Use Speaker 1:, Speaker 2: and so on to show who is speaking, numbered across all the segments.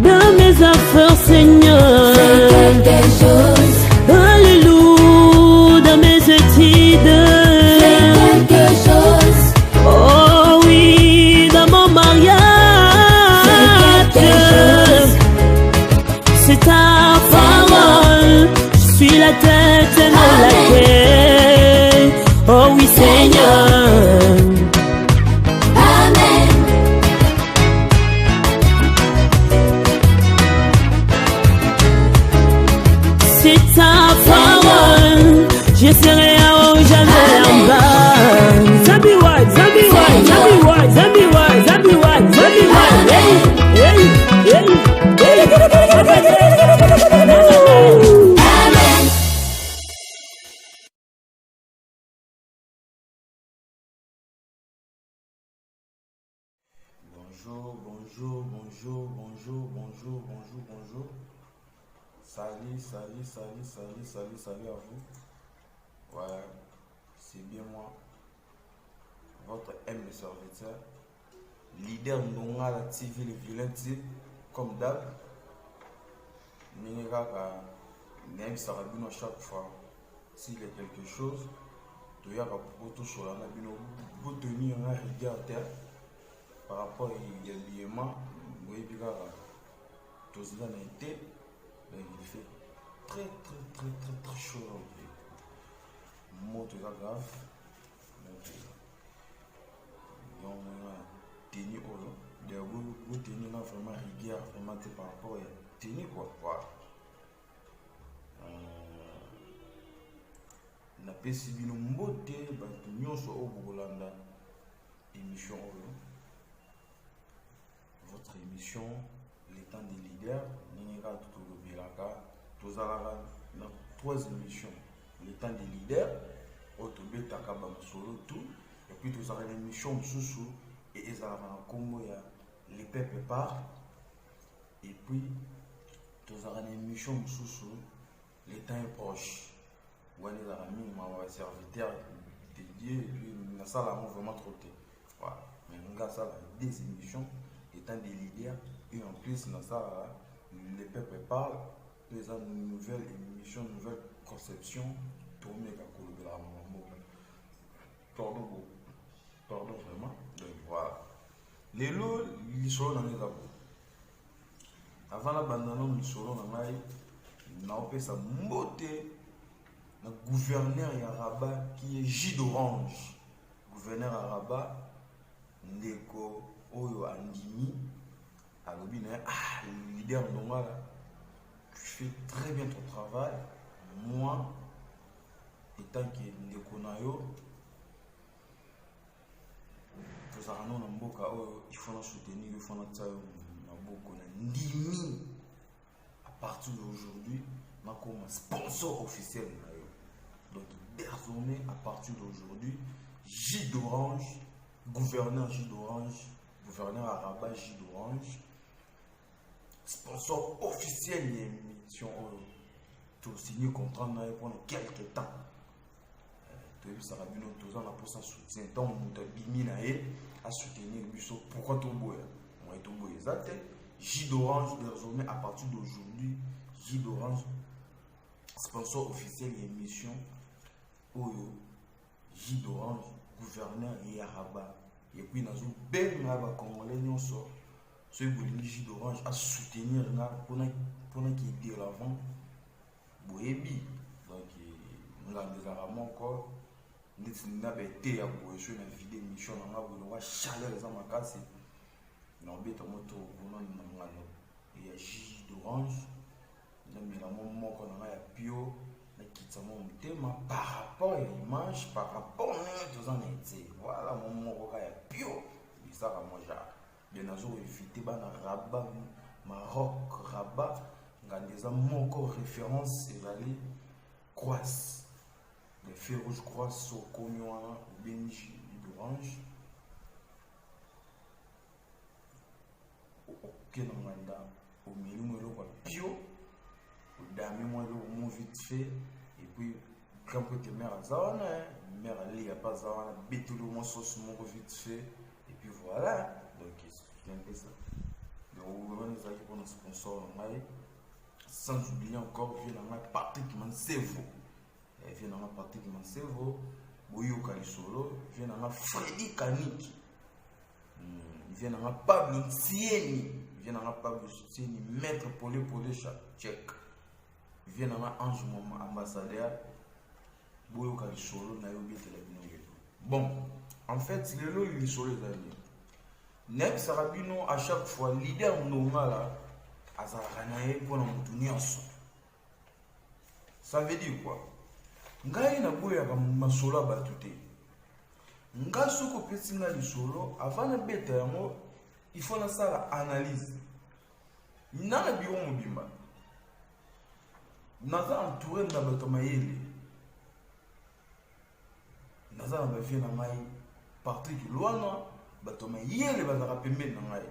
Speaker 1: Dans mes affaires, Seigneur,
Speaker 2: fais quelque chose.
Speaker 1: Alléluia, dans mes études,
Speaker 2: Fais quelque chose.
Speaker 1: oh oui, dans mon mariage,
Speaker 2: Fais quelque chose.
Speaker 1: c'est ta parole, je suis la tête et non la queue, oh oui Seigneur.
Speaker 2: Amen.
Speaker 1: C'est ta parole, je serai en haut, jamais en bas. Zabiwa, Zabiwa, Zabiwa, Zabiwa, Zabiwa, Zabiwa, hey, hey, hey,
Speaker 2: Amen.
Speaker 3: Bonjour. Salut à vous. Ouais, c'est bien moi, votre M serviteur, leader Nonga la TV, le vilain type, comme d'hab. Même Sarabino chaque fois, s'il y a quelque chose, tu y a pour sur la nabino, vous tenir un regard à terre par rapport à l'habillement, vous voyez, tout ça n'a été, il fait très chaud. Mot de la grave, donc tenir vous tenir là vraiment rigueur, vraiment par rapport à tenir quoi. Na pesi bino mbote bato nyonso au Boulanda émission votre émission les temps des leaders ninga tout le bilaka tozalaka na 3 émissions les temps des leaders otobetaka ba solo tout et puis tozalaka une émission mususu et ezalaka na kombo ya les peuples parlent et puis tozalaka une émission mususu les temps est proche. On est dans la mine, on va serviteur dédié et puis on a ça là vraiment trop tôt. Voilà. Mais on a ça là, des émissions étant des leaders et en plus on a ça là, les peuples parlent, les une nouvelle émission, une nouvelle conception, tourner à collaborer. Pardon vraiment. Donc voilà. Les lots, ils sont dans les abos. Avant l'abandon, ils sont dans la on a fait ça beauté. Le gouverneur à Rabat qui est J d'Orange, gouverneur à Rabat, Ndeko Oyo Andimi, à l'obine, leader de moi là, tu fais très bien ton travail. Moi, étant que Ndeko Nayo, nous avons un beau cas, il faut nous soutenir, il faut nous Ndimi. À partir d'aujourd'hui, nous avons un sponsor officiel. Donc désormais, à partir d'aujourd'hui, J d'Orange, gouverneur J d'Orange, gouverneur à Rabat J d'Orange, sponsor officiel de l'émission, tu as signé contrat pendant quelques temps. Tu as vu ça, tu as pour ça soutien. Donc, tu as bimé à soutenir le bureau. Pourquoi tu as beau? On est beau exact. J d'Orange, désormais, à partir d'aujourd'hui, J d'Orange, sponsor officiel de l'émission. Oyo J d'Orange, gouverneur et Rabat. Et puis nous avons bien les Congolais nyonso. Ceux qui J d'Orange à soutenir pour qu'il y ait de l'avant. Boébi. Donc nous avons des arabes encore. Nous avons été à Boébi sur une vidéo émission. Nous avons chaleur les amas cassés. Nous avons été à moto. Il y a J d'Orange. Nous avons Pio. Par rapport à l'image, par rapport à tout ça, voilà mon mot est pio. Ça va manger. Bien sûr, éviter Rabat, Maroc, Rabat, des encore référence et aller croissent. Les feux rouges croissent au cognon, Benji d'Orange. okena nganda au milieu de bio au dami moi le vite fait et puis quand que tes mères zawana mère ali y a pas zawana bétou le moi sauce mon vite fait et puis voilà donc c'est un peu ça donc on va nous aller pour nos sponsors sans oublier encore vient dans la partie qui m'en cerveau vient dans la partie qui m'en cerveau Boyo Kalisolo vient dans la Freddy Kaniki vient dans la Pablo Tsieni vient dans la Pablo Tsieni maître Polé Tchèque vient dans la Ange Mama ambassadeur Boyo Kalisolo na yobi telebino. Bon, en fait, c'est le lui sur les amis. Neb Sarabino à chaque fois leader normal à Zaranae pour nous tenir ensemble. Ça veut dire quoi? Ngai na boya ka masolo batute. Nga soko pesinga lisolo avant na beta yango il faut na sala analyse. Na biro mobimba. Naza entouré na bato mayele. Naza na bafie na ngai parti ki loana bato mayele bazaka pembeni na ngai.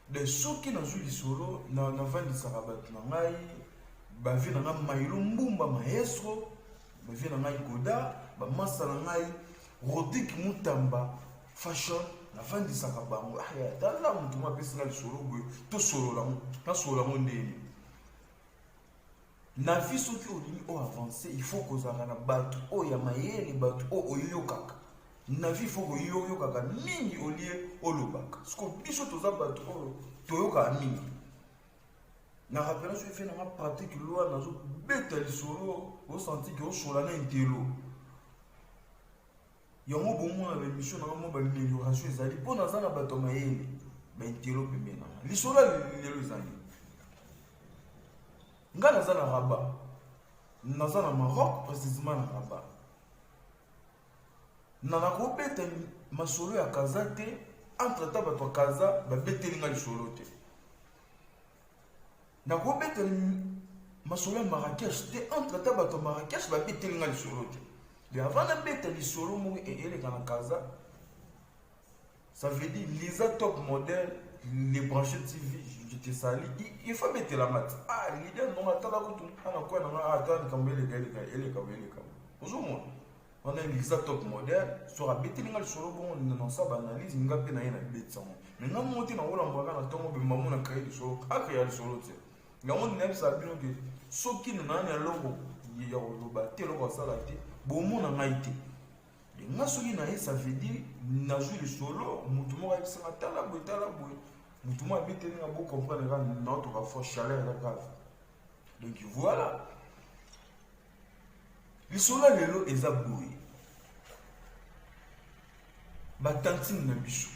Speaker 3: De soki na zu lisolo na vandi saka bato na ngai bafie na ngai mayelo mbumba maestro bafie na ngai goda bamasa na ngai Rodik Mutamba fashion na vandi saka bango aya tala mutu ma pesi na lisolo boy to solo la na solo la ndeni na vie soki olimi o avancer il faut que na bato o ya mayele bato o oyokaka na vie faut que oyokaka mingi olie olobaka sko biso toza bato o toyoka mingi na rappela so fait na pratique loi na zo beta lisolo o senti que o sola na intelo yango bongo na émission na mo ba amélioration ezali po na za na bato mayele ba intelo pembena lisolo lelo ezali nga naza na Rabat naza na Maroc précisément na Rabat na nakobeta masolo ya kaza te entre ta bato kaza babeteli nga lisolo te nakobeta masolo ya Marrakech te entre ta bato Marrakech babeteli nga lisolo te mais avant na beta lisolo mo eleka na kaza ça veut dire les top modèles les branchés TV je te salue il faut mettre la mat ah l'idée non attends ko ana ko na attends kambele ele ka bonjour on a les top modèles sur habiter linga solo bon non ça banalise nga pe na yena betsa mais non monter na ola mbaka na tongo be mamu na créer solo aka ya solo te ngamon ne sa bino que soki na na logo ya loba te logo sala te bon mon na ngaite nga soki na ça veut dire na jouer le solo mutu mo ka bisa tala boy mutu mo habiter nga bo comprendre nga notre force chaleur la grave donc voilà le solo lelo eza boy batantine na biso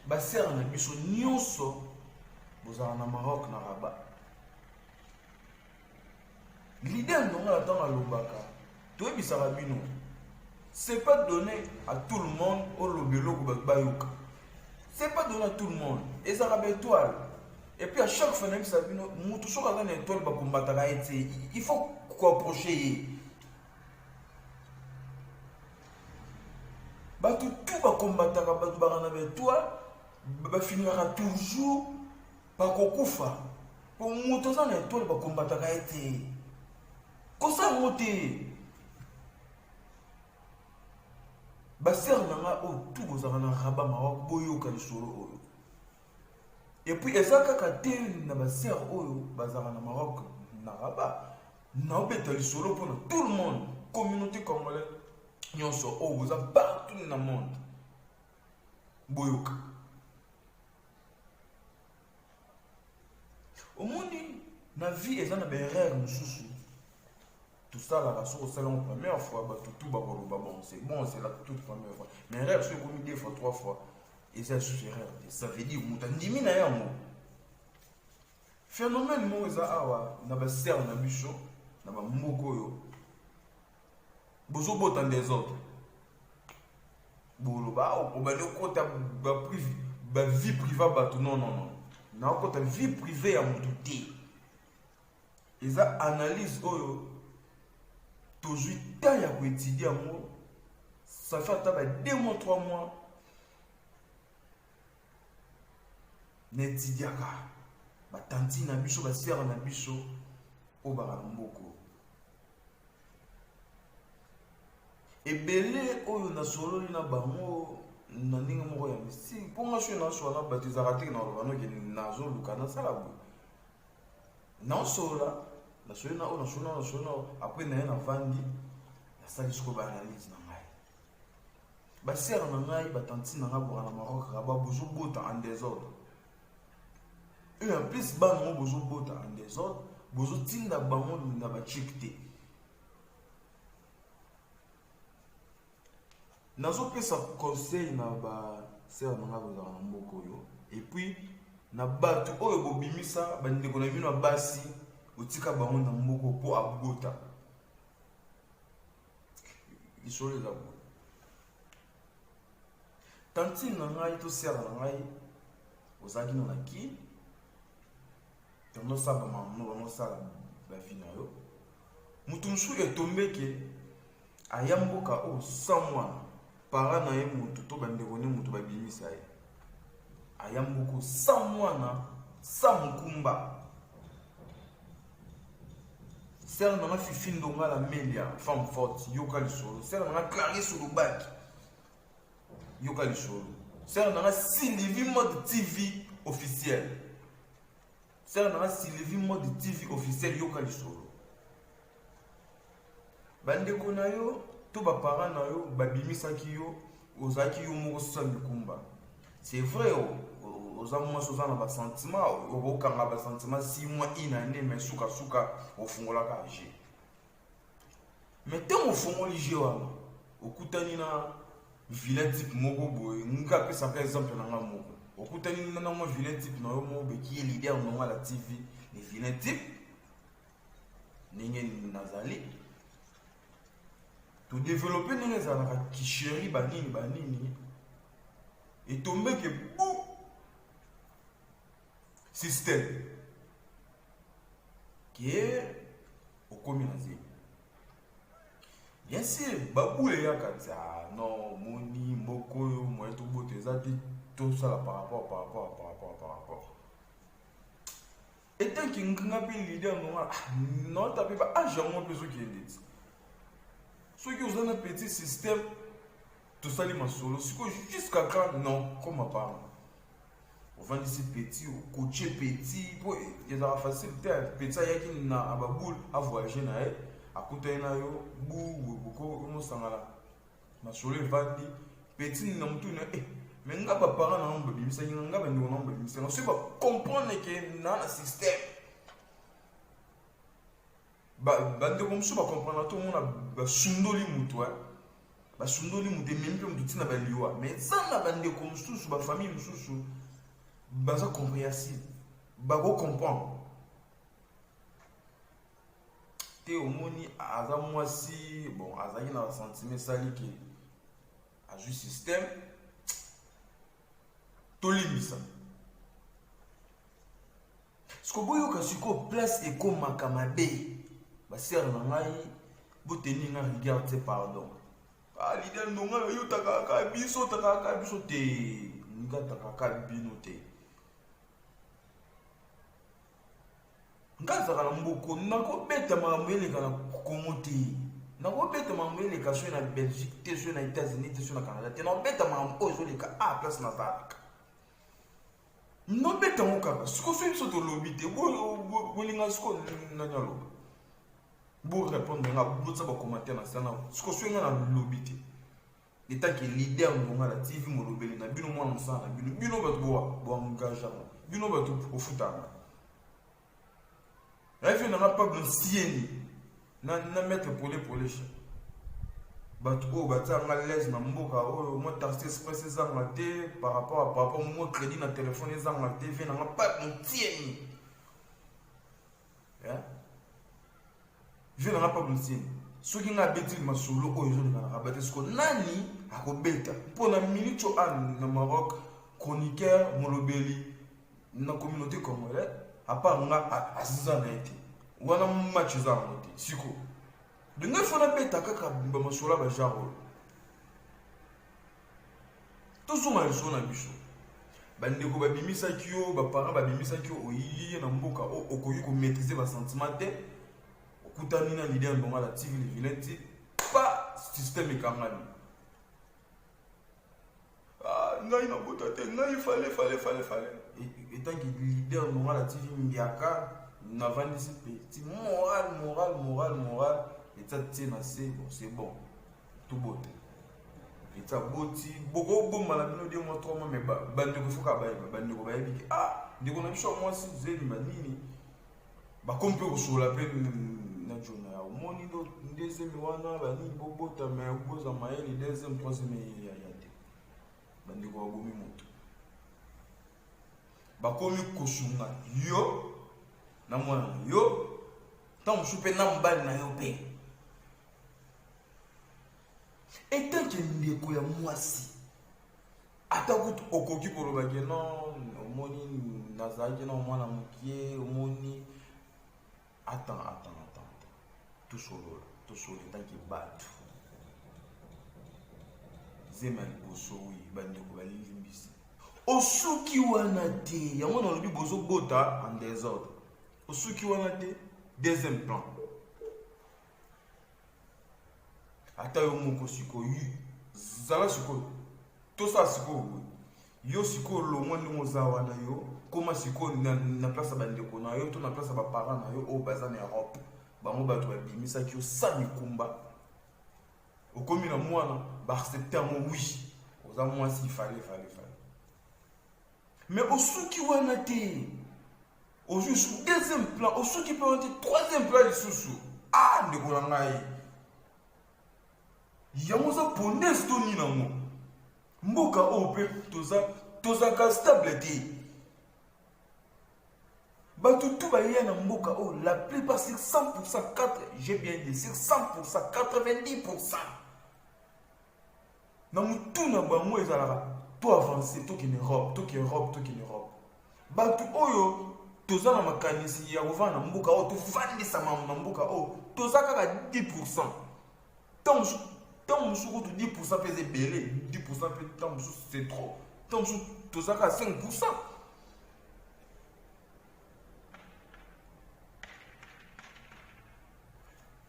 Speaker 3: basera na biso nyonso bozala na Maroc na Rabat l'idée ndonga la tanga lobaka toi bisaka bino c'est pas donné à tout le monde au lobelo bayoka c'est pas donné à tout le monde et ça rabait étoile et puis à chaque fois même ça bino mutu soka na étoile ba combattre il faut approcher bato tout ba combattre bato ba na étoile ba finira toujours ba kokufa pour mutu na étoile ba combattre ko ça monter baser nanga o tout bozaka na Rabat Maroc boyoka lisolo oyo et puis ezaka kate na baser oyo bazaka na Maroc na Rabat na obeta lisolo pour tout le monde communauté congolaise nyonso o boza partout na monde boyoka au monde na vie ezana ba erreur mususu tout ça là sur le salon première fois tout bon c'est la toute première fois mais erreur c'est comme deux fois trois fois et ça suffira ça veut dire mutandimi na yango phénomène mo eza awa na ba ser na biso na ba mboko yo bozo bota des autres bolo ba o ba le kota ba vie privée ba tout non na kota vie privée ya mutu te eza analyse oyo toujours tant ya ko étudier moi ça fait 2 mois 3 mois netidiaka batanti na biso basiara na biso o baka mboko ebele oyo na solo na bango na ndenge moko ya misi ponga sho na so na batizaka te na bano ke nazo luka na sala bu na sola na so na après na vandi na sali sko ba analyse na ngai basiara na ngai batanti na nga boka na Maroc ba bozo bota en désordre. Et en plus, bango bozo bota en désordre, bozo tinda bango na ba chikte. Nazo pesa conseil na ba sœur na nga boza na mboko yo. Et puis na batu oyo bobimisa ba ndeko na bino basi otika bango na mboko po abota. Isole za bo. Tanti na ngai to sœur na ngai ozaki na ki tono saba mamu no sala ba fina yo mutu nsu etombe ke ayamboka o samwa para na ye mutu to bande kone mutu ba bimisa ye ayamboko samwa na samkumba sœur na fifi ndonga la melia femme forte yoka lisolo sœur na Clarisse Lubaki yoka lisolo sœur na Sylvie mode TV officiel. C'est un Sylvie mode TV officiel yoka lisolo. Bande kona yo to ba parents na yo babimisa ki yo ozaki yo moko sambi kumba. C'est vrai ozamwa soza na ba sentiment obokanga ba sentiment 6 mois inane mais suka ofungola ka age. Mais tant ofungoli je wana okutani na vilain type moko boy nga pesa par exemple na nga moko. Okutani na mo vilain type na yo mo be ki leader no la TV ni vilain type ninge nazali to développer ninge za na kisheri banini et tomber que bou système qui est au communauté. Bien sûr, baboule ya kata non moni mboko yo mo to bote za tout ça par rapport. Et tant qu'il n'y a pas de leader, non, tu n'as pas jamais besoin de dit. Ceux qui ont un petit système, tout ça, les solo, jusqu'à quand, non, comme ma part. On vend ici petit, au coaché petit, il y a la facilité, petit, il y a un baboule à voyager, à côté de yo, beaucoup, on s'en va là. Ma solo, vandi, petit, non, tout, mais nga ba parents na ngombe bimisa nga ba ndiko na ngombe bimisa on se ba comprendre que na système ba ndiko msu ba comprendre tout monde ba sundoli mutu ba sundoli mutu même pe mutu tina ba liwa mais ça na ba ndiko msu ba famille msu ba za compréhensible ba go comprendre te omoni aza mwasi bon azaki na sentiment sali ke a juste système tolimisa siko boyoka siko place ekomaka mabe basere na ngai boteni nga regarde pardon leader ndonga yo takaka biso te nga takaka bino te nga zaka na mboko nakobeta makambo eleka na Congo te nakobeta makambo eleka so na Belgique te so na États-Unis te so na Canada te nakobeta makambo oyo ezoleka place na zalaka non beta ngokaka siko so biso tolobi te bolinga siko nanyalo bo répondre nga botsa ba commentaire na sana siko so nga na lobi te état que leader ngonga la TV mo lobeli na bino mwana msana bino bato bo engagement bino bato ofutanga rêve na pas bon sieni na mettre pour les bato o batanga l'aise na mboka o mo taxi express ezanga te par rapport mo crédit na téléphone ezanga te vient na pas mon tieni hein je na pas mon tieni soki nga beti masolo o ezo na rabate sko nani akobeta pona minute an na Maroc chroniqueur molobeli na communauté congolaise à part nga aziza na été wana match za ngote siko de nga fona beta kaka ba masola ba jaro to suma na biso bandeko babimisaki yo baparent babimisaki yo oyiye na mboka okoki komaîtriser basentiment te okutani na leader ndonga la TV le vilain ti pa système ekangami ngai na bota te ngai fale etant que leader ndonga la TV mbiaka navandisi pe ti moral eta tie na se bon c'est bon tout bote eta boti boko bomba na bino 2 mois 3 mois mais bandeko foka bandeko bayebi ndeko na biso moi si zeli manini bakompe kosola pe na jona ya omoni do deuxième wana bani bobota mais boza mayeli deuxième troisième ya te bandeko babomi moto bakomi kosunga yo na mwana yo tant soupe na mbali na yo pe etant que ndeko ya mwasi atakutu okoki koloba ke non omoni nazalaki na mwana mokie omoni attends tosolola etant que bato zema liboso wi bandeko balilimbisi osuki wana te yango nalobi bozobota en désordre osuki wana te deuxième plan ata yo moko sikoyo zala sikoyo tosa sikoyo yo sikoyo longwa ndenge oza wana yo koma sikoyo na place ya bandeko na yo to na place ya baparent na yo oyo baza na Europe bango bato babimisaki yo sa mikumba okomi na mwana baaccepte yango wi oza mwasi ifale mais osuki wana te ozwi su deuxième plan osuki mpe wana te troisième plan lisusu ndeko na ngai yango za pondese toni nango mboka oyo mpe tozaka stable te bato tu baya na mboka oyo la plupart sur 100% 4 j'ai bien dit sur 100% 90% na mutu na bango ezalaka to avancer tokende Europe bato oyo toza na makanisi ya kovanda na mboka oyo tovandisama na mboka oyo toza kaka 10% tant mosuku to 10% pese belé 10% pe tant mosuku c'est trop tant mosuku toza kaka 5%.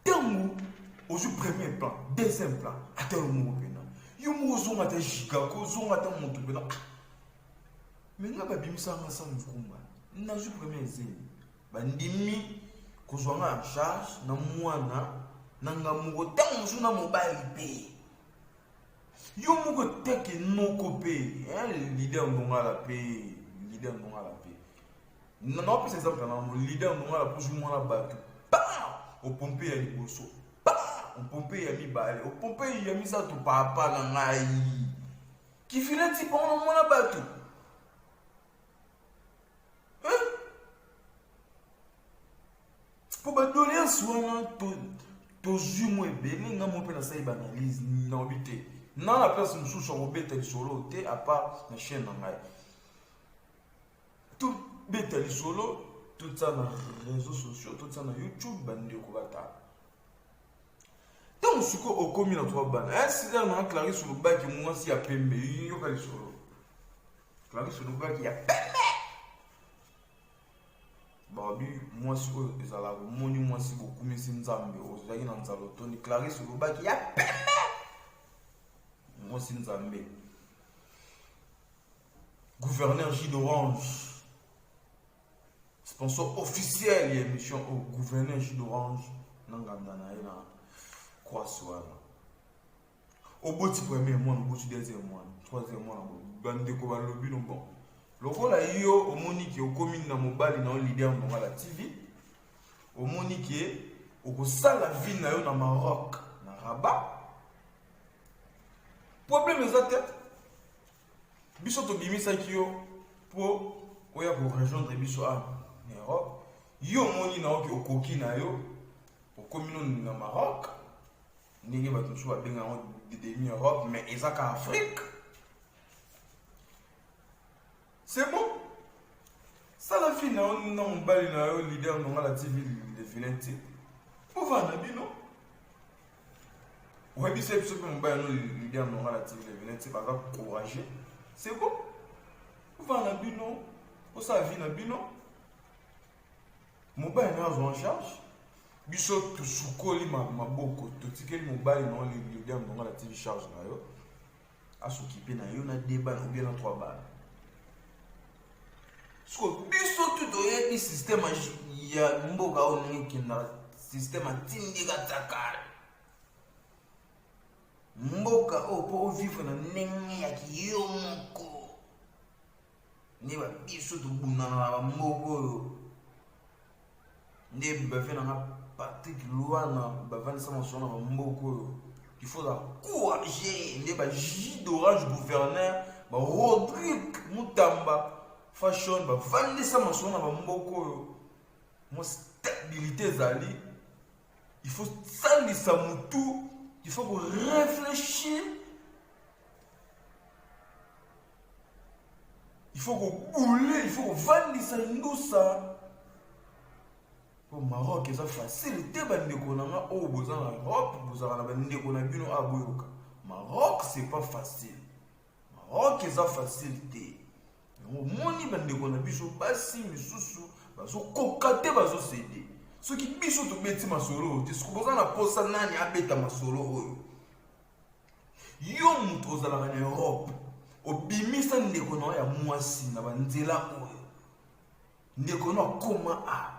Speaker 3: Tango au premier plan deuxième plan ata yo moko pena yo moko zonga ta jigako zonga ta moto pena mais nga babimisanga sa mfukumba na ju premier zeli bandimi kozwanga en charge na mwana nanga moko tango mosusu na mobali pe yo moko teke noko pe leader ndongala pe non plus exemple na leader ndongala pour mwana bato au pompe ya liboso au pompe ya mibale au pompe ya misato papa na ngai kifile ti pona mwana bato pour badoler soin to jumo ebele nga mo pe na sai banalise na obité na la place mususu obeta lisolo te à part na chaîne na ngai tout beta lisolo tout ça dans les réseaux sociaux, tout ça dans YouTube, bande ko bata. Donc suko okomi na trois bana. Si là na Clarisse sur le bac moi si a pembe, yo ka lisolo. Clarisse sur le bac ya pembe. Babi moi si ko ezala ko moni moi si ko kumisi nzambe, ozali na nzalo toni Clarisse sur le bac ya pembe. Moi si nzambe. Gouverneur Gilles d'Orange. Sponsor officiel et émission au gouverneur Gilles d'Orange Nangandana et na Croissant. Au bout du premier mois, au bout du deuxième mois, troisième mois, bande de lobby non bon. Le rôle a eu au Monique au commune na mobile na leader dans la TV. Au Monique au sala la ville na yo na Maroc na Rabat. Problème est tête. Biso to bimisa kio pour oya pour rejoindre biso a Europe. Yo moni na okoki na yo au commune na Maroc. Ndenge bato so benga de demi Europe mais ezaka Afrique. C'est bon. Ça la fin na mbali na yo leader na la TV de Filetti. Pour vendre bino. Ouais bi c'est ce que mbali no leader na la TV de Filetti va encourager. C'est bon. va na bino, on sa vie na bino. Mobile na en charge. Biso tu sukoli maboko, to tikeli mobile na le bien dans la TV charge na yo. A s'occuper na yo na débat ou bien na 3 balles. So biso tu doye système ya mboka on ki na système tindika takala. Mboka pour vivre na ndenge ya kiyomoko. Ne ba biso tu bunana ba mboko. Ne ba fait na Patrick Luana ba vanisa mosona ba mboko. Il faut encourager ne ba J d'Orange gouverneur ba Rodrigue Mutamba fashion ba vanisa mosona ba mboko. Mo stabilité zali. Il faut salisa mutu. Il faut réfléchir. Il faut bouler, il faut vendre ça ça. Au Maroc, c'est facile. Maroc, c'est pas facile. Maroc, c'est facile. Au monde, ceux qui biso to beti masolo te sukoza na posa nani abeta masolo oyo yo mutu ozala na Europe obimisa ndeko na ya mwasi na banzela oyo ndeko na koma a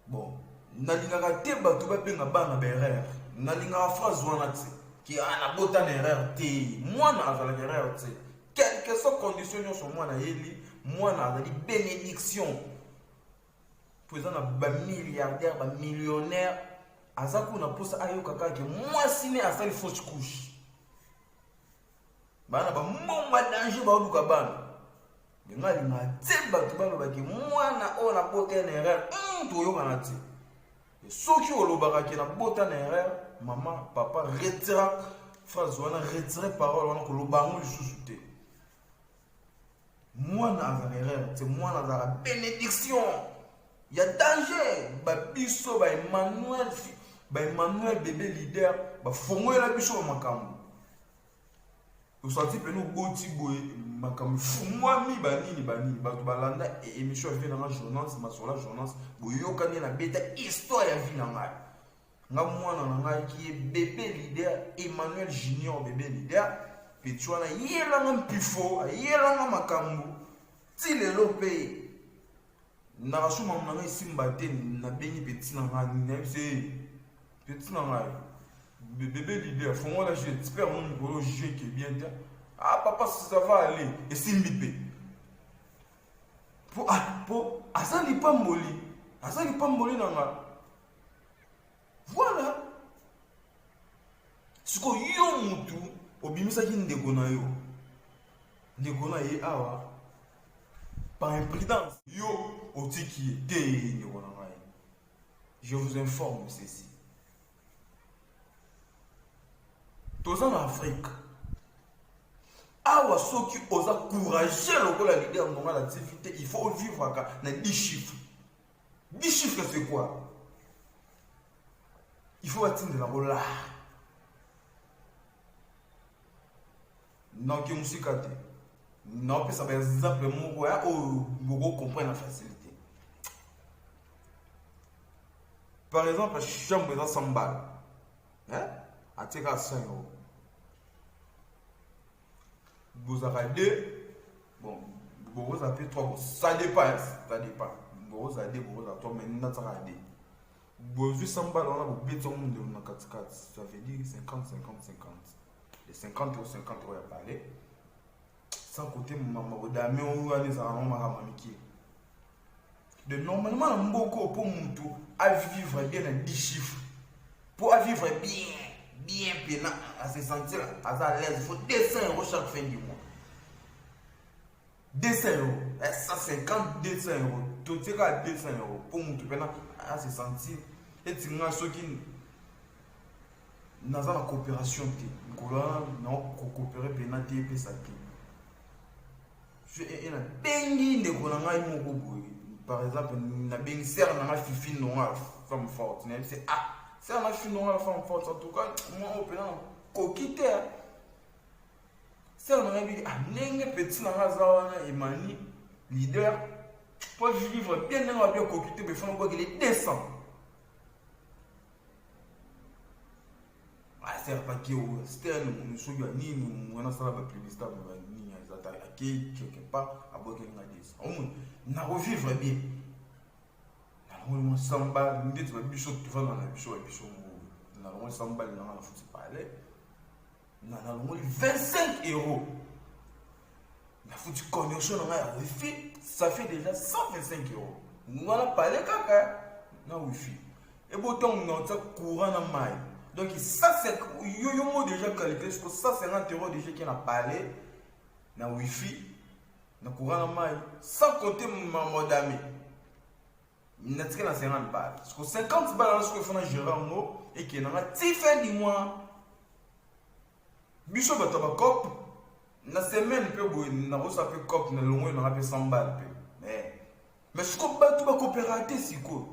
Speaker 3: bon nalingaka te bato babenga bana berere nalingaka phrase wana te ki ana bota na erreur te mwana azala na erreur te quelle que soit condition nyonso mwana yeli mwana azali bénédiction. Président ba milliardaire, ba millionnaire, azaku na posa ayo kaka ke mwasi ne asali fausse couche. Bana ba momba danger ba luka bana. Ngali na teba to bana ba ke mwana o na bota na erreur, to yo kana ti. Soki olobaka ke na bota na erreur, maman, papa retira phrase wana retire parole wana ko lobango lisusu te. Mwana azana erreur, c'est mwana azana bénédiction. Il y a danger. Babiso, Emmanuel bébé leader, fongo la biso makambo. Vous sentez que nous boti boy makambo fumwa mi banini bato balanda et émission fait dans la journaliste ma sur la journaliste boyo kanye na beta histoire ya vie na ngai. Nga mwana na ngai qui est bébé leader Emmanuel Junior bébé leader petwana yela ngam pifo yela ngam makambo ti lelo pe na rasuma mwana isimba te na bengi petit na ngani c'est petit na ngai bébé leader faut moi là j'espère mon gros jeu qui est bien bien ah papa ça va aller et simbi pour azali pamboli nanga voilà siko yo mutu obimisa ki ndeko na yo ye awa par imprudence yo otiki te ndeko na ngai. Je vous informe ceci. Tous en Afrique awa soki oza courageux lokola leader dans l'activité il faut vivre na 10 chiffres. 10 chiffres c'est quoi? Il faut atteindre la rola. Non que musique te. Non que ça par exemple mon ouais vous comprenez la facilité. Par exemple chambre dans 100 balles. Hein? À tirer 100 €. Vous avez deux, bon, vous avez 3, ça dépend, vous avez 2, vous avez 3, mais vous avez 2. Vous avez 100 balles, on a vous béton de 4, ça veut dire 50. Les 50 €, il y a parlé. Sans côté, maman, vous avez mis un de normalement, on a beaucoup pour tout à vivre bien à 10 chiffres. Pour vivre bien pénal, à se sentir à l'aise, il faut 200 € chaque fin du mois. 200 €, 150, 200 €. Tout est à 200 € pour nous pénal à se sentir. Et tu as ceux qui n'ont pas de coopération, non coopérer pénal et ça. Je suis un bengi de Konanga par exemple, na bengi serre na fifi noire femme forte. C'est c'est un film noir, femme forte. En tout cas, moi, au pénal, coquité. C'est un ami, un petit Narazawana et Mani, leader, pour vivre bien dans la bien coquille, mais il faut qu'il est décent. Ah, c'est pas qui est c'était un souvenir, ni on a ça la publicité, ni à attaquer quelque part, à boire quelque chose. Au moins, on a revivre bien. On a samba, on dit que tu vas dans la bichot, on a samba, on a foutu parler. On a 25 euros. On a foutu connexion, on a wifi, ça fait déjà 125 euros. On a parlé caca, on a wifi. Et pourtant, on a courant dans maille. Donc ça c'est yo déjà qualité, parce que ça 50 euros déjà qui a parlé, na wifi, na courant dans maille, sans compter ma modami. Il n'a tiré la 50 balles. Parce que 50 balles, ce que fait un gérant et qui n'a pas fait du mois. Bichot va t'avoir cop. La semaine, il n'a pas fait cop, il n'a pas 100 balles. Mais ce qu'on va tout coopératif, c'est quoi?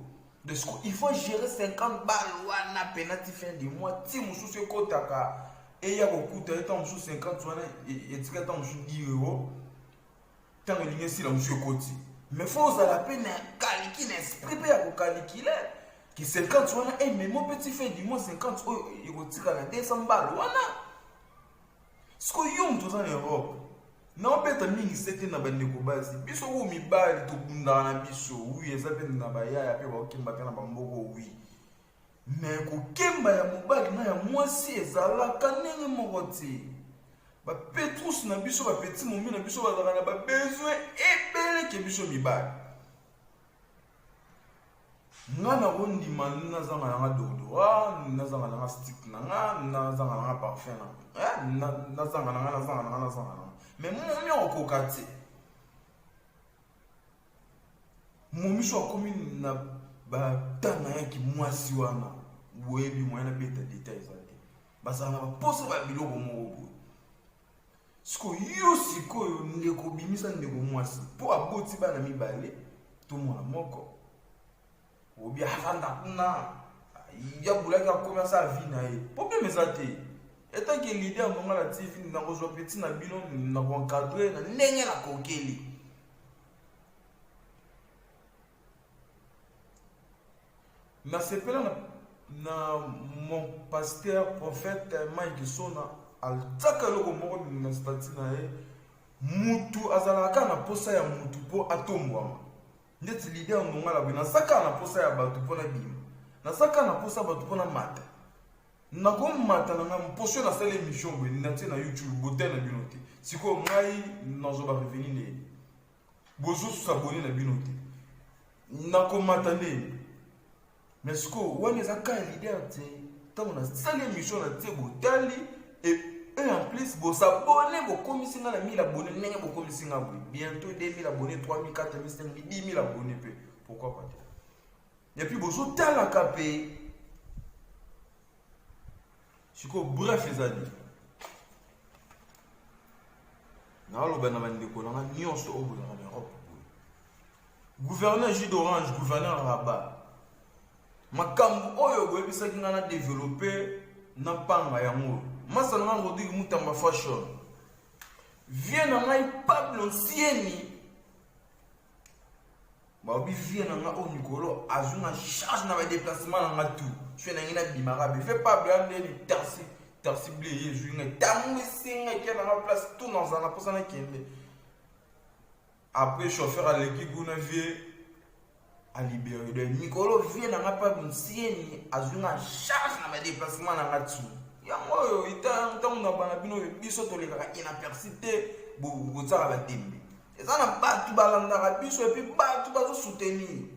Speaker 3: Il faut gérer 50 balles. On a pénalité fin du mois. Si mon sous se côté, et il y a beaucoup de temps, sous 50, et il y a sous 10 euros. Tant que il si là, monsieur côté. Mais il faut la peine calculer, esprit pour calculer. Que 50 euros, mais mon petit fin du mois, 50 euros, il va tirer 200 balles. Ce que vous tous en Europe, non, peut-être que c'était dans le base. Biso ou mi bali to bunda na biso, oui, ça peut na baya ya pe ba kimba kana bamboko oui. Mais ko kemba ya mobali na ya mwasi ezala kanenge mokoti. Ba Petrus na biso ba petit momi na biso ba na ba besoin ebele ke biso mi bali. Ngana rondi manina zanga na dodo, na zanga na stick na zanga na parfum na. Na zanga na. Mais mon mien au kokati. Mon miso comme na ba tana qui moi si wana. Webi moi na beta détails ça. Ba ça na poser ba biloko mo. Sko yo siko ndeko bimisa ndeko mwasi. Po aboti ba na mibale to mwana moko. Obi afanda kuna. Ya bulaka commencer à vie na ye. Problème ça té. Et tant que l'idée à moment la TV n'a rejoint petit na bilon n'a encadré na nenge la kokeli. Na sepela na mon pasteur prophète Mike Sona al takalo ko moko na statina e mutu azalaka na posa ya mutu po atombwa. Ndeti l'idée à moment la na saka na posa ya batu po na bima. Na saka na posa batu po na mata. Na komata na mposo na sala émission na tina YouTube botel na binote siko ngai nazo ba revenir ne bozo s'abonner na binote na komata ne mais siko wana za ka leader te tant na sala émission na te botali et en plus bo s'abonner bo komisinga na 1000 abonnés nenge bo komisinga bientôt 2000 abonnés 3000 4000 5000 10000 abonnés pourquoi pas et puis bozo tala kapé. Bref, les amis. Gouverneur J d'Orange, gouverneur Rabat. Makambu oyo go ebisa ki ngana développer na panga ya ngo. Masa na ngodi mutamba fashion. Vient na ngai Pablo Sieni. Ba obi vient na nga o Nicolo azuna charge na ba déplacement na nga tout. Je suis un bimarabe. Fais pas bien les tarsi blé, je suis un tamu singa qui est dans la place tout dans un apposana qui est. Après chauffeur à l'équipe on a vu à libérer de Nicolo vient dans la pas une sienne azuna charge na ba déplacement na ngatu. Ya moi ita on a bana bino biso to les gars inapercité bo tsara ba tembe. Et ça na pas tout balanda biso et puis pas tout ba soutenir.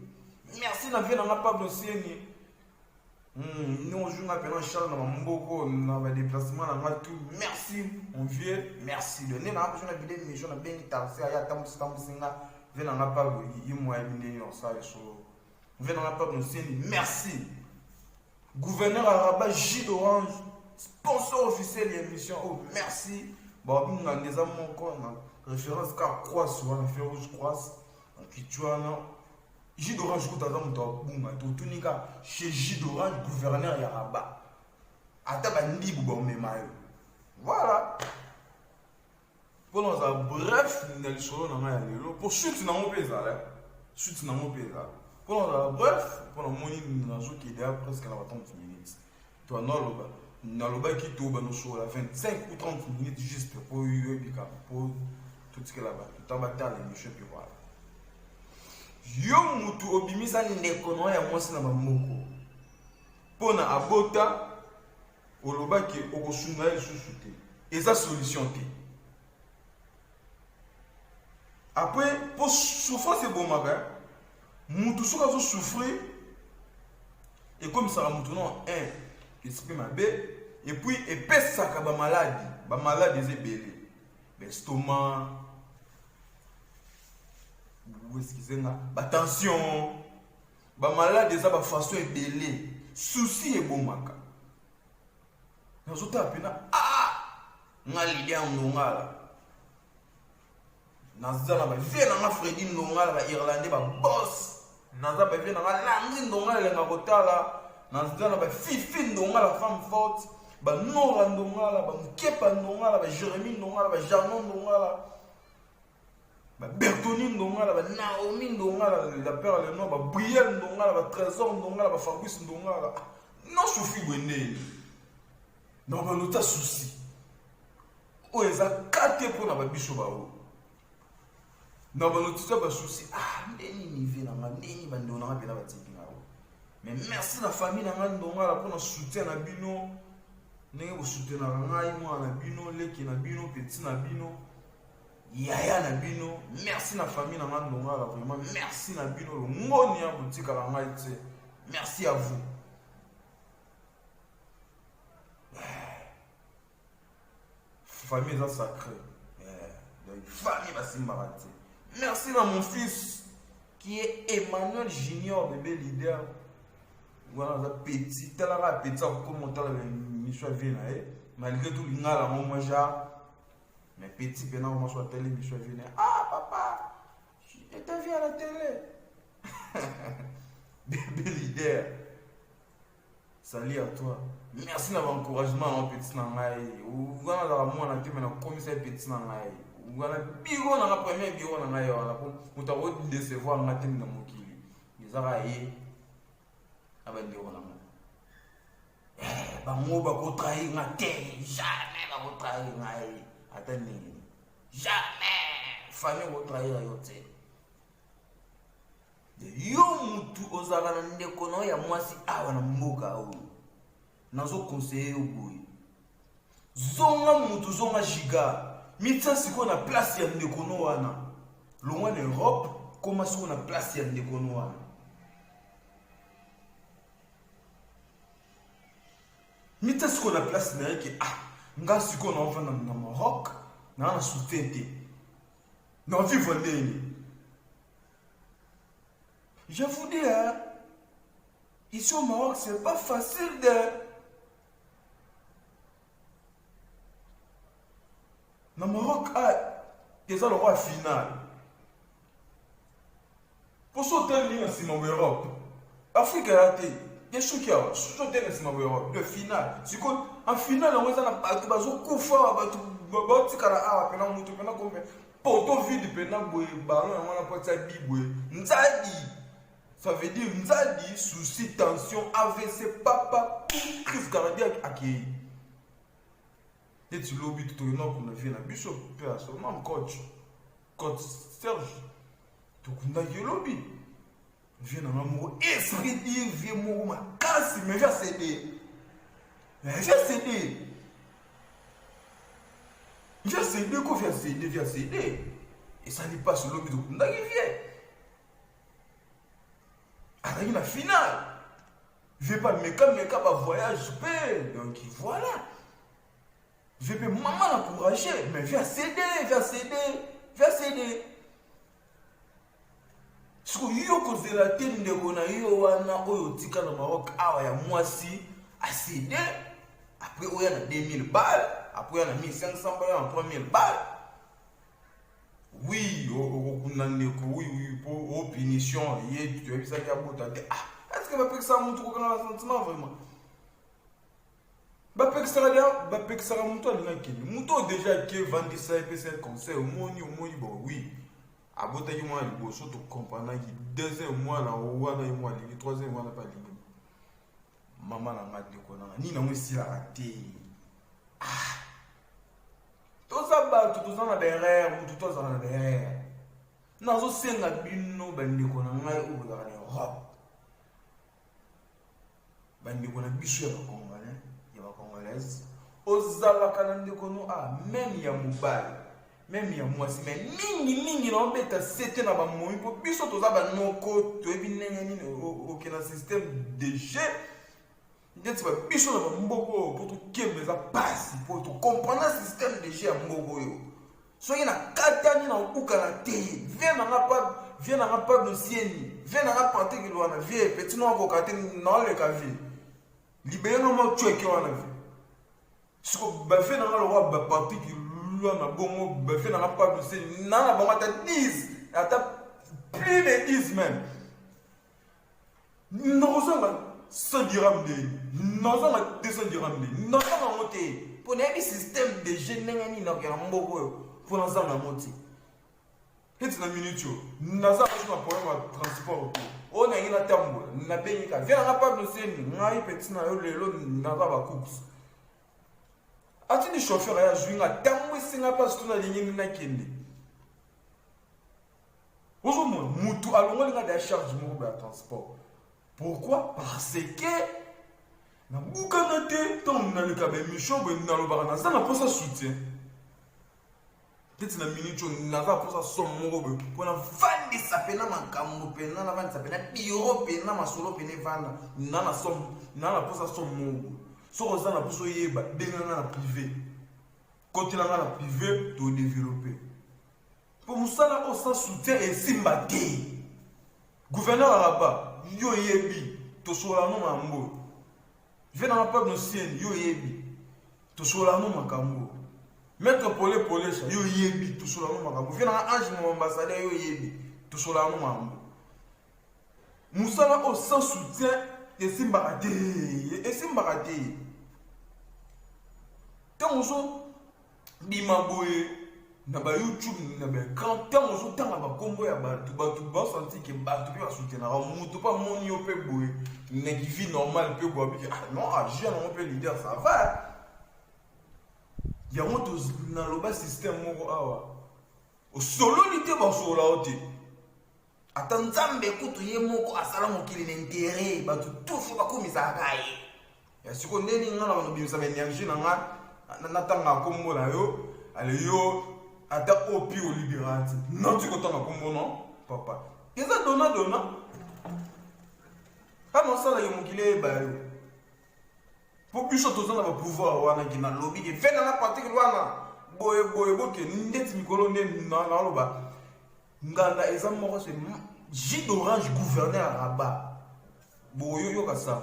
Speaker 3: Merci na vient dans la pas une sienne. Nous on joue appelé Charles dans mon on a des déplacements dans tout. Merci mon vieux, merci. Le nez n'a pas besoin de vidéo mais j'en ai bien tassé à tam singa venant n'a pas il moi bien on ça so. Venant n'a pas merci. Gouverneur Arabat J d'Orange, sponsor officiel de l'émission. Oh merci. Bon on a des amis encore référence car croix sur un fer rouge croix. Puis tu vois non J d'Orange, chez J d'Orange, gouverneur Yaraba. Voilà. Pour nous, bref, nous allons sur le pour chute dans mon pays, chute dans mon pays. Pour nous, bref, pour nous, nous avons qui est presque à 30 minutes. Toi, nous avons qui tourne nous sur la 25 ou 30 minutes juste pour tout ce qui est là-bas. Tout en bataille, l'émission, puis voilà. Yo mutu obimisa nekono ya mwasi na bamoko. Pona abota oloba ki okosunga lisusu te. Eza solution te. Après pour souffrir c'est bon maga. Mutu soka zo souffrir et comme ça mutu non esprit mabe et puis epesa ka ba maladie ezebele. L'estomac excusez-moi, attention, malade des façon est délai, souci est bon maka. Nous autres appelons ngalidia ngongala. Nazana ba vient na Freddy ngongala ba Irlandais ba boss. Nazana ba vient na langi ngongala le ngakotala. Nazana ba fifi ngongala femme forte. Ba Nora ngongala ba Mkepa ngongala ba Jérémy ngongala ba Janon ngongala. Bertoni Ndongala, Naomi Ndongala, la perle noire, Brielle Ndongala, Trésor Ndongala, Fabrice Ndongala. Non, souffri Wende. Non, mais nous avons souci. Oh, ils ont 4 pour la bicho bao. Non, mais nous avons souci. Mais merci la famille Ndongala pour nous soutenir na bino. Nous soutenir na ngai moi na bino, leki na bino, petit na bino. Yaya na bino, merci na famille na Ndongala, vraiment merci na bino le ngoni ya boutique la maïté. Merci à vous. Famille est sacrée. Famille va s'imbarate. Merci à mon fils qui est Emmanuel Junior, bébé leader. Voilà, petit, tel un petit, comme on t'a mis sur la vie, malgré tout, il y a la moment. Mais petit, pendant que je suis à la télé, je suis venu. Ah, papa, je t'ai vu à la télé. Bébé leader. Salut à toi. Merci de l'encouragement, mon petit Nangaï. Vous avez un commissaire petit Nangaï. Vous avez un bureau dans la première bureau Nangaï. Vous avez un décevoir dans la Mokili. Vous avez un bureau Nangaï. Bango bako trahir na télé. Jamais bako trahir Nangaï. Attendez, jamais famille va trahir à yote. Yo mutu ozala na ndeko no ya mwasi awa na mboka o. Nazo conseiller yo boy. Zonga mutu zonga giga. Mitsa siko na place ya ndeko no wana. Longwa na Europe, koma siko na place ya ndeko no wana. Mitsa siko na place na yake nga siko na enfant na Maroc na soutente na vivre ndeni. Je vous dis ici au Maroc c'est pas facile de na Maroc déjà le roi final pour sauter ligne si en Europe Afrique a été il y a ce qui a sauté en Europe le final c'est quoi en finale on va na bazo kufa batu baboti kala awa pena mutu pena kombe poto vide pena boy ballon on a porté bibwe nzadi ça veut dire nzadi souci tension AVC papa crise cardiaque accueilli et tu lobby tout le nom qu'on a fait na biso personne même coach Serge tout qu'on a eu lobby vient dans l'amour esprit dire vieux mot ma casse mais viens céder. Viens céder. Viens céder, quoi viens céder, viens céder. Et ça n'est pas sur l'objet de Kunda qui vient. Avec la finale. Je vais pas me pas voyage, donc voilà. Je vais maman l'encourager, mais viens céder, viens céder, viens céder. Si yo cause la tête de kona yo wana oyo tika na Maroc awa ya mwasi a cédé. Après, il y a 2000 balles. Après, il y a 1500 balles, 3000 balles. Oui, oui, pour punition, tu as vu ça qui a beau. Est-ce que va faire ça mon truc dans le sentiment vraiment? bapekisaka moto alingakini moto déjà ke vandisa epesa conseil omoni bon oui abotaki mwa liboso tocomprendaki deuxième mois na wana ye mwa alingi troisième mois na pa alingi mama na nga ndeko nanga nini nango esilaka te toza bato toza na derrière motu tozala na derrière nazosenga bino bandeko na ngai oyo bozala na Europe bandeko na biso ya bakongolais ya bakongolaise ozalaka na ndeko no même ya mobali même ya mwasi mais mingi na obeta sete na bamoyi mpo biso toza banoko toyebi ndenge nini okena système de jeu ndeti babiso na bamboka oyo mpo tokembeza pasi mpo tocomprendre système de jeu ya mboka oyo soki na katani na okukana te vie nanga pa dosieni vie nanga partikile wana vie peti na okoka te naoleka vie libeyanga mwa tweke wana vie siko bafie nanga lokwa bapartikile wana bongo bafie nanga pa dosieni nana bango ata 10 ata plus de 10 même nakozanga 100 dirhams de nazanga 200 dirhams de nazanga ngo te mpo nayebi système de jeu ndenge nini nakokela mboka oyo mpo nazanga ngo te eti na minute oyo nazanga so na problème ya transport oyo nangi natambola nabengika vie nanga pa dosieni ngai peti na yo lelo naza bacourse atindi chauffeur ya zwinga ntango esenga mpasi to nalingi nakende ozomona mutu alongoli nga da charge moko ya transport. Pourquoi? Parce que na bukana te ntango naleka baémission boye nalobaka naza na mposa soutien teti na minute oyo naza mposa somme moko boye mpona vandisa pena makambo pena na vandisa pena biro pena masolo pena evanda na na somme na na mposa somme moko soki oza na mposa oyeba benganga na privé kotelanga na privé todéveloppe mpo mosala oyo sans soutien esimba te gouverneur araba yo yebi tosola no mambo vie na peuple nosieni yo yebi tosola no makambo maître polesha yo yebi tosola no makambo vie na ange mo ambassadeur yo yebi tosola no mambo musala au sans soutien esimbaka te tango so bima boye na ba YouTube na ba écran tant ozo tanga ba kombo ya bato ba senti que bato pe ba soutenir mutu pa moni yo pe boye na qui vie normal pe boye non agir on peut leader ça va ya moto na loba système moko awa o solo lité ba solo ote atanzambe kutu ye moko asala mokili na intérêt bato tout ba komisa kai ya siko ndeni ngana ba no bimisa ba énergie na nga na tanga kombo na yo ale yo ata opi au libérati non tu content comme non papa ils a donna pas non ça là yo mokile ba yo pour plus autres on a pouvoir wana ki na lobby ke fait dans la partie wana boye boke ndeti mikolo ne na loba nganda eza moko c'est jus d'orange gouverneur Rabat boyo yo ka ça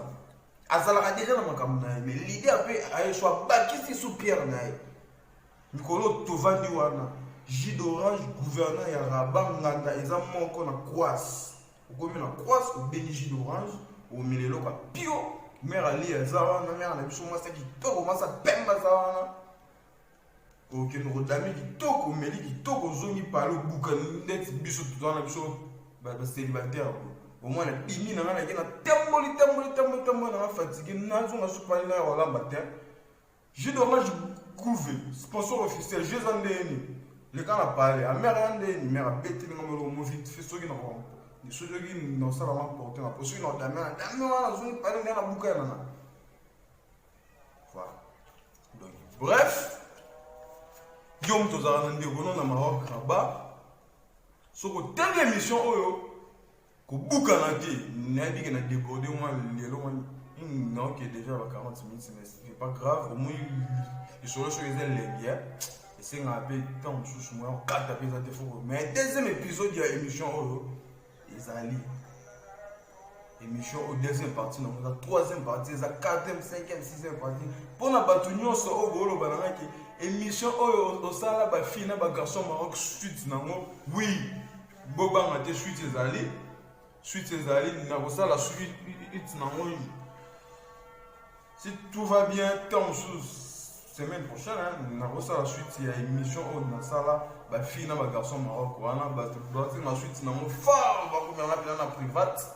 Speaker 3: azala déjà na makambo na mais l'idée après ay soit bakisi sous pierre na Mikolo tovandi wana jus d'orange gouverneur ya Rabat nganda eza moko na croisse okomi na croisse au béni jus d'orange au milelo ka pio mère ali eza wana mère na biso mwasa kitoko mwasa pemba za wana oke no dami kitoko meli kitoko zongi palo buka net biso tozana biso ba célibataire au moins na bimi na ngana kena temboli na fatigué na zonga supali na wala matin jus d'orange Couvé, sponsor officiel, je vous en ai le cas a parlé, à mère ni mère a pété le numéro vite, fait ce qui n'a pas. Les choses qui n'ont pas porté, la posture dans ta main, la zone parle dans la boucle. Voilà. Donc, bref, Guillaume Tozarande de Bonon à Maroc, Rabat, sur une telle émission, que Boukanate, n'a dit qu'il a débordé au moins les lois. Non, qui est déjà à 40 minutes, mais c'est pas grave, au moins. Et sur le show, ils aiment les biens. Et c'est un peu de temps, sous moi, 4 épisodes de faux. Mais deuxième épisode, il y a l'émission, ils allaient. Émission au deuxième partie, donc la troisième partie, la quatrième, cinquième, sixième partie. Pour la bataille, on se au banana qui émission au sala, ba fille, ba garçon maroc suite, nango. Oui, Boba m'a dit suite, ils allaient. Suite, ils allaient, n'a pas ça, la suite, nango. Si tout va bien, tant sous semaine prochaine, on a reçu la suite, il y a une émission où on a ça là, bah fille na garçon Maroc, on a bah la suite na mon fort, on va comme on a private.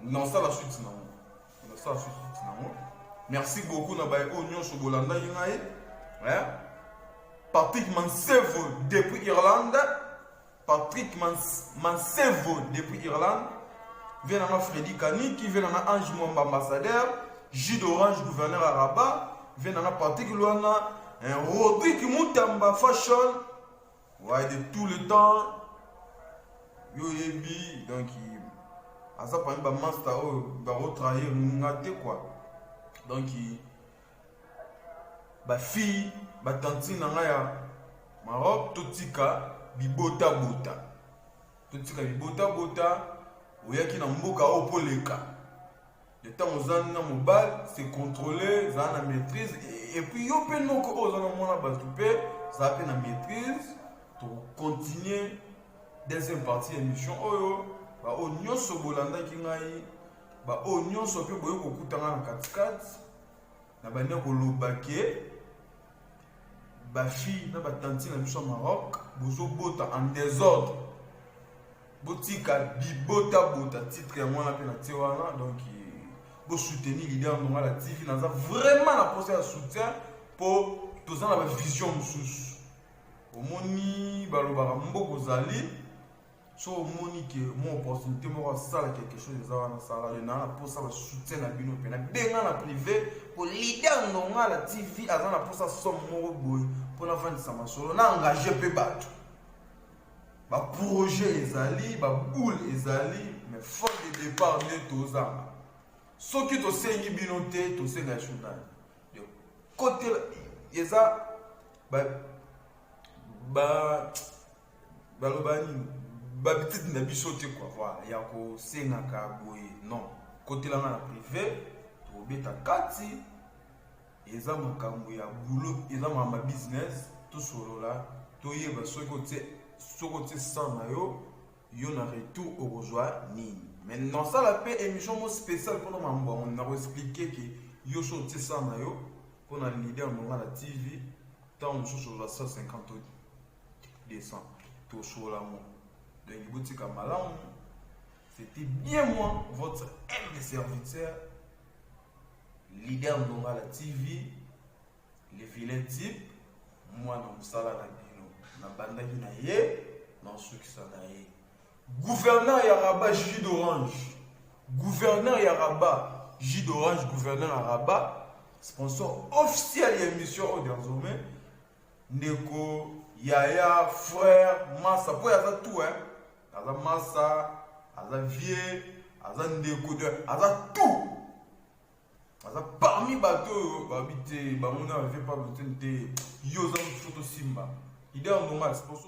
Speaker 3: Non ça la suite na mon. Ça la suite na mon. Merci beaucoup na ba Oignon Sobolanda yingaye. Ouais. Patrick Mansevo depuis Irlande. Patrick Mansevo depuis Irlande. Vient à Freddy Kani qui vient à Ange Mwamba ambassadeur. J d'Orange gouverneur à Rabat. Vient à Patrick Luana. Rodrigue Moutamba fashion. Ouais, de tout le temps. Yo yebi. Donc, à ça, par exemple, master, va retrahir ngate quoi. Donc, ba fille, ba tantine ya Maroc, totika bibota bota. Totika bibota bota. Oyaki na mboka opoleka. Le temps aux ans mobile, c'est contrôlé, ça a la maîtrise. Et puis, yo pe non ko aux ans mona batupé, ça a la maîtrise pour continuer deuxième partie émission oyo. Ba Oignon Sobolanda ki ngai, ba Oignon Sope boyo kokutanga na katikati. Na ba ndeko lobake. Ba fille na ba tantine na biso Maroc, bozo bota en désordre. Botika bibota bota titre ya mwana pe na tiwana donc bo soutenir leader ndonga la TV na vraiment la poser un soutien pour tous en la vision sous omoni balobaka mboko zali so omoni que mon opportunité mo sala quelque chose za wana sala le na pour ça le soutien na bino pe na benga na privé pour leader ndonga la TV azana pour ça somme mo boy pour la fin de sa masolo na engager pe bato. Ba projet ezali, ba boule ezali, mais faute de départ ne tozanga. Ce qui to sengi binote, to senga journal. De côté eza lobani ba petite na bisote quoi voilà, ya ko senga ka boye non. Côté la na privé, to beta kati eza makambo ya boulot, eza ma business, tout solo là, to yeba ce côté côté sans maillot, il y a un retour au rejoint ni. Maintenant, ça la paix émission spéciale pour nous. On a expliqué que il y a un sorti sans maillot pour la leader dans la TV. Tant on sur la 150 descend tout sur la mort. Donc, boutique à Malam, c'était bien moi, votre aime serviteur, leader dans la TV, les vilains types, moi dans le salaire. Na banda na ye na succès na ye gouverneur ya Rabat J d'Orange gouverneur ya Rabat J d'Orange gouverneur ya Rabat sponsor officiel de l'émission au désormais Ndeko Yaya frère Massa pour ya tout hein aza Massa aza vieux aza Ndeko de aza tout aza parmi bateau babité ba mona fait pas besoin de yo za photo simba. Il est en normal, c'est pour ça.